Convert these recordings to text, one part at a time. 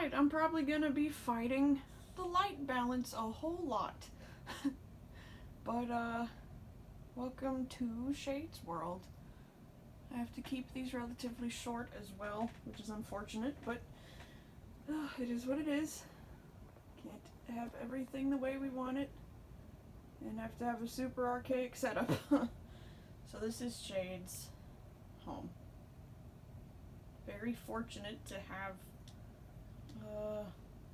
Tonight I'm probably gonna be fighting the light balance a whole lot. But welcome to Shade's World. I have to keep these relatively short as well, which is unfortunate, but it is what it is. Can't have everything the way we want it, and have to have a super archaic setup. So this is Shade's home. Very fortunate to have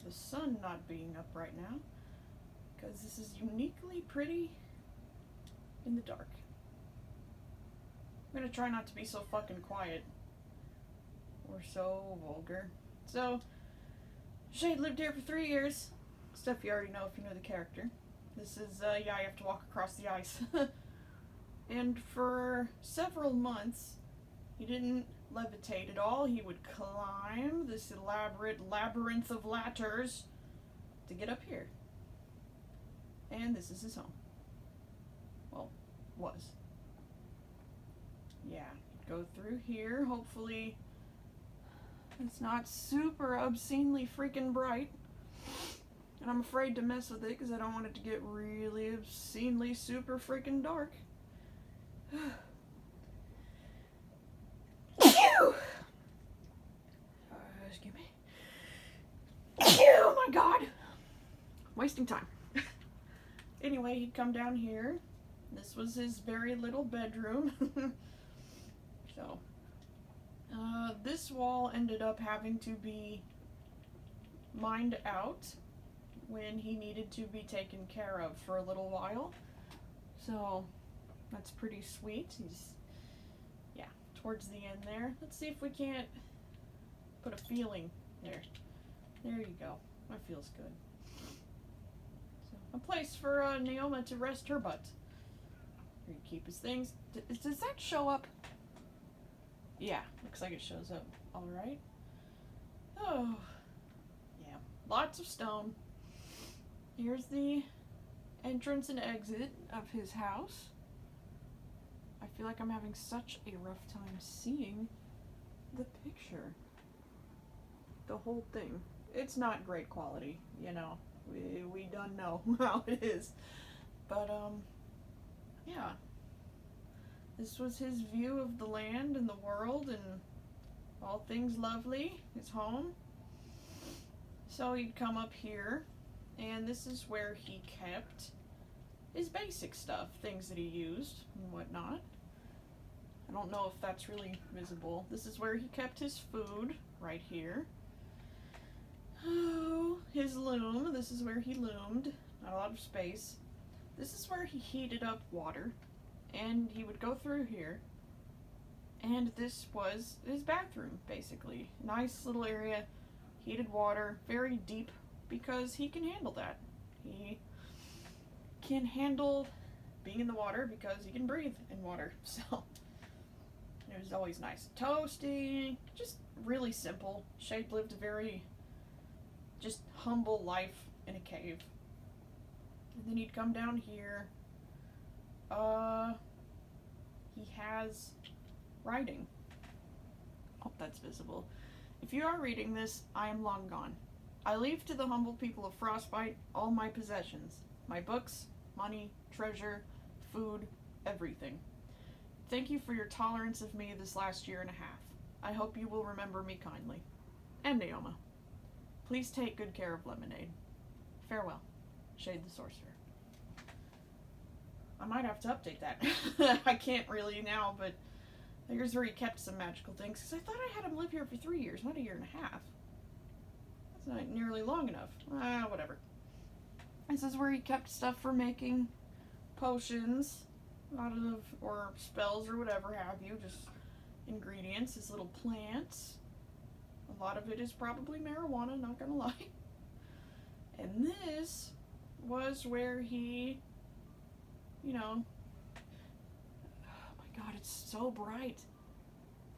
the sun not being up right now, because this is uniquely pretty in the dark. I'm gonna try not to be so fucking quiet or so vulgar. So, Shade lived here for 3 years. Stuff you already know if you know the character. This is, yeah, you have to walk across the ice. And for several months, he didn't levitate at all. He would climb this elaborate labyrinth of ladders to get up here. And this is his home. Well, was. Yeah, go through here. Hopefully it's not super obscenely freaking bright. And I'm afraid to mess with it because I don't want it to get really obscenely super freaking dark. Excuse me. Oh my god! Wasting time. Anyway, he'd come down here. This was his very little bedroom. So, this wall ended up having to be mined out when he needed to be taken care of for a little while. So, that's pretty sweet. He's, yeah, towards the end there. Let's see if we can't put a feeling there. There you go. That feels good. So, a place for Naoma to rest her butt. Here you keep his things. Does that show up? Yeah, looks like it shows up. Alright. Oh, yeah. Lots of stone. Here's the entrance and exit of his house. I feel like I'm having such a rough time seeing the picture. The whole thing. It's not great quality, you know. We don't know how it is. But, yeah. This was his view of the land and the world and all things lovely, his home. So he'd come up here, and this is where he kept his basic stuff, things that he used and whatnot. I don't know if that's really visible. This is where he kept his food, right here. Oh, his loom. This is where he loomed. Not a lot of space. This is where he heated up water. And he would go through here. And this was his bathroom, basically. Nice little area. Heated water. Very deep. Because he can handle that. He can handle being in the water because he can breathe in water. So, it was always nice. Toasty. Just really simple. Shade lived a very just humble life in a cave. And then he'd come down here. He has writing. Hope that's visible. If you are reading this, I am long gone. I leave to the humble people of Frostbite all my possessions. My books, money, treasure, food, everything. Thank you for your tolerance of me this last year and a half. I hope you will remember me kindly. And Naoma. Please take good care of Lemonade. Farewell. Shade the Sorcerer. I might have to update that. I can't really now, but here's where he kept some magical things. Because I thought I had him live here for 3 years, not a year and a half. That's not nearly long enough. Whatever. This is where he kept stuff for making potions out of, or spells or whatever have you. Just ingredients, his little plants. A lot of it is probably marijuana, not gonna lie. And this was where he, you know, oh my god, it's so bright.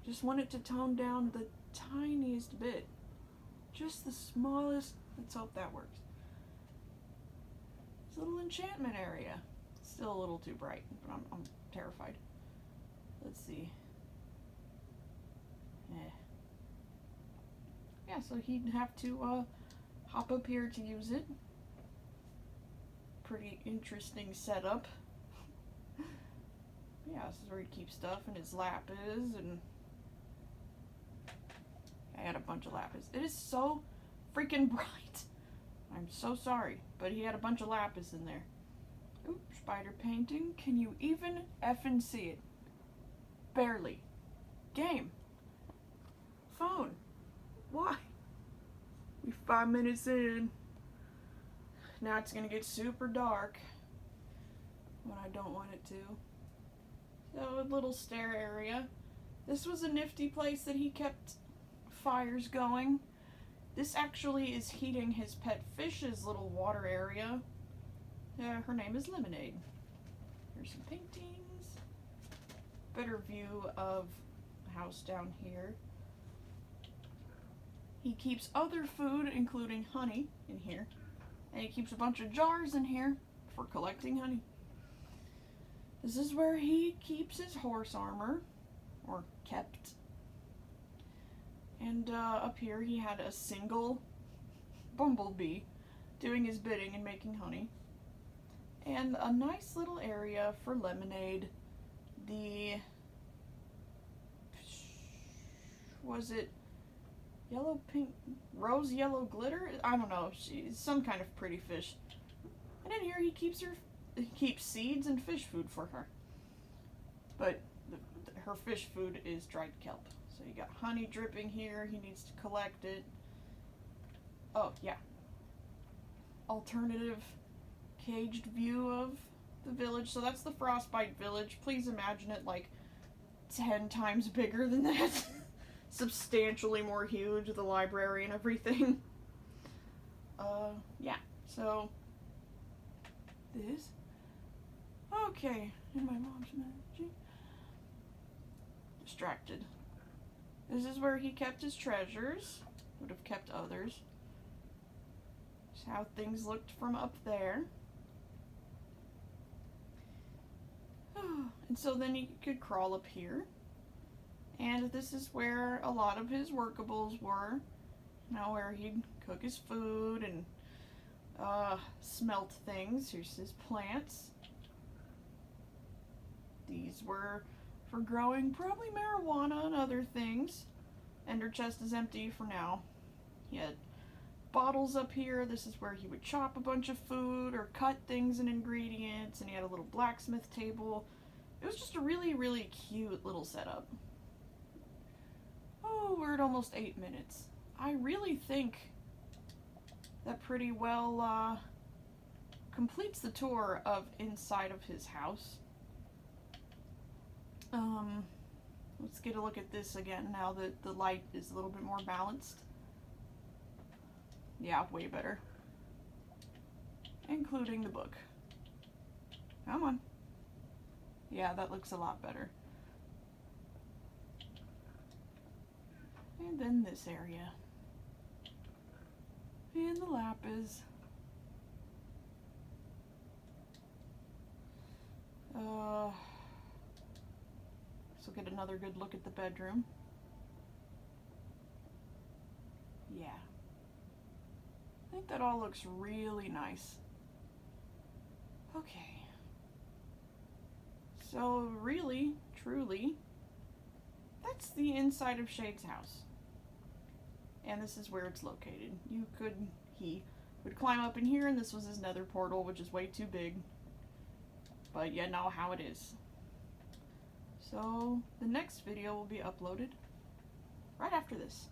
Just want it to tone down the tiniest bit. Just the smallest. Let's hope that works. This little enchantment area. Still a little too bright, but I'm terrified. Let's see. yeah, so he'd have to hop up here to use it. Pretty interesting setup. Yeah, this is where he keeps stuff, and his lapis, and I had a bunch of lapis. It is so freaking bright. I'm so sorry, but he had a bunch of lapis in there. Oops, spider painting. Can you even effing see it? Barely. Game. Phone. Why? We 5 minutes in. Now it's gonna get super dark when I don't want it to. So, a little stair area. This was a nifty place that he kept fires going. This actually is heating his pet fish's little water area. Her name is Lemonade. Here's some paintings. Better view of the house down here. He keeps other food, including honey, in here. And he keeps a bunch of jars in here for collecting honey. This is where he keeps his horse armor, or kept. And up here he had a single bumblebee doing his bidding and making honey. And a nice little area for Lemonade. The, was it yellow, pink, rose yellow glitter? I don't know. She's some kind of pretty fish. And in here he keeps seeds and fish food for her. But her fish food is dried kelp. So you got honey dripping here. He needs to collect it. Oh, yeah. Alternative caged view of the village. So that's the Frostbite village. Please imagine it like 10 times bigger than that. Substantially more huge, the library and everything. Yeah. So this. Okay. And my mom's magic. Distracted. This is where he kept his treasures. Would have kept others. This is how things looked from up there. And so then he could crawl up here. And this is where a lot of his workables were. Now where he'd cook his food and smelt things. Here's his plants. These were for growing probably marijuana and other things. Ender chest is empty for now. He had bottles up here. This is where he would chop a bunch of food or cut things and ingredients. And he had a little blacksmith table. It was just a really, really cute little setup. Oh, we're at almost 8 minutes. I really think that pretty well completes the tour of inside of his house. Let's get a look at this again now that the light is a little bit more balanced. Yeah, way better. Including the book. Come on. Yeah, that looks a lot better. And then this area. And the lapis. So get another good look at the bedroom. Yeah. I think that all looks really nice. Okay. So really, truly, that's the inside of Shade's house. And this is where it's located. He would climb up in here, and this was his nether portal, which is way too big. But you know how it is. So the next video will be uploaded right after this.